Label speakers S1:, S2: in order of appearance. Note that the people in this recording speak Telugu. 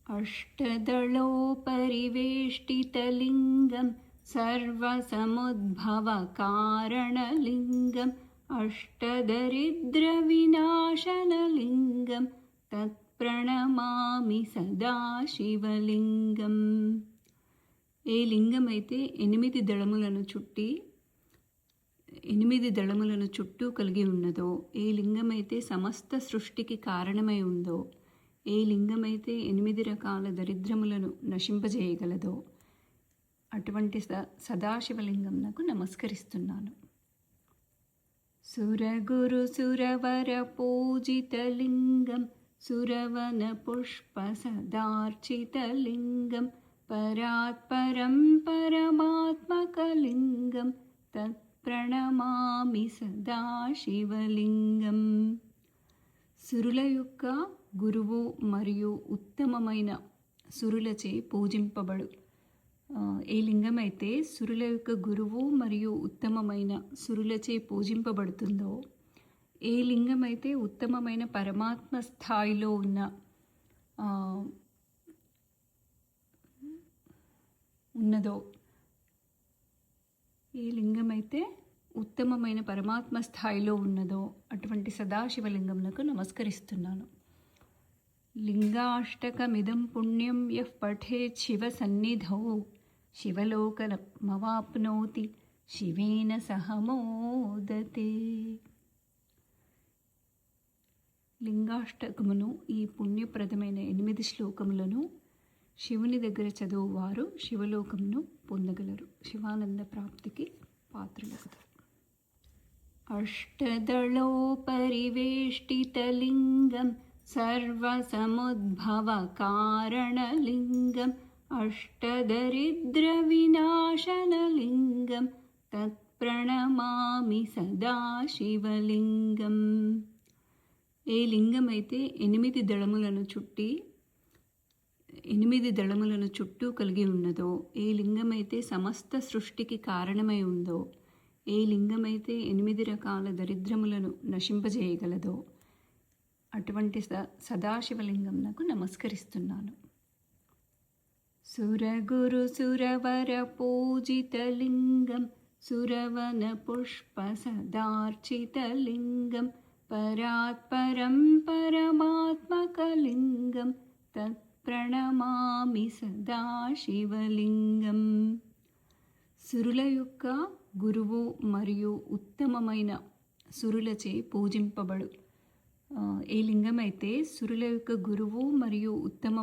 S1: अष्टदलोपरिवेष्टितलिङ्गं सर्वसमुद्भवकारणलिङ्गम् अष्टदरिद्रविनाशनलिङ्गं तत्प्रणमामि सदा शिवलिङ्गम्. ఏ లింగం అయితే 8 దళములను చుట్టూ కలిగి ఉన్నదో, ఏ లింగం అయితే సమస్త సృష్టికి కారణమై ఉందో, ఏ లింగమైతే 8 రకాల దరిద్రములను నశింపజేయగలదో అటువంటి సదాశివలింగం నాకు నమస్కరిస్తున్నాను. సురగురు సురవర పూజితలింగం సురవన పుష్ప సదార్చితలింగం పరాత్పరం పరమాత్మకలింగం తత్ప్రణమామి సదాశివలింగం. సురుల యొక్క గురువు మరియు ఉత్తమమైన సురులచే పూజింపబడు ఏ లింగం అయితే సురుల యొక్క గురువు మరియు ఉత్తమమైన సురులచే పూజింపబడుతుందో, ఏ లింగం అయితే ఉత్తమమైన పరమాత్మ స్థాయిలో ఉన్నదో, ఏ లింగం అయితే ఉత్తమమైన పరమాత్మ స్థాయిలో ఉన్నదో అటువంటి సదాశివలింగంకు నమస్కరిస్తున్నాను. లింగాష్టకమిదం పుణ్యం యః పఠేత్ శివ సన్నిధౌ శివలోకమవాప్నోతి శివేన సహ మోదతే. లింగాష్టకమును, ఈ పుణ్యప్రదమైన 8 శ్లోకములను శివుని దగ్గర చదువువారు శివలోకమును పొందగలరు, శివానంద ప్రాప్తికి పాత్రులవుతారు. అష్టదళోపరివేష్టితలింగం సర్వసముద్భవకారణలింగం అష్టదరిద్రవినాశనలింగం తత్ప్రణమామి సదాశివలింగం. ఏ లింగమైతే 8 దళములను చుట్టూ కలిగి ఉన్నదో, ఏ లింగమైతే సమస్త సృష్టికి కారణమై ఉందో, ఏ లింగమైతే 8 రకాల దరిద్రములను నశింపజేయగలదో అటువంటి సదాశివలింగం నాకు నమస్కరిస్తున్నాను. సురగురు సురవర పూజితలింగం సురవన పుష్ప సదార్చితలింగం పరాత్పరం పరమాత్మకలింగం తత్ప్రణమామి సదాశివలింగం. సురుల యొక్క గురువు మరియు ఉత్తమమైన సురులచే పూజింపబడు ఏ లింగం అయితే సురుల యొక్క గురువు మరియు ఉత్తమ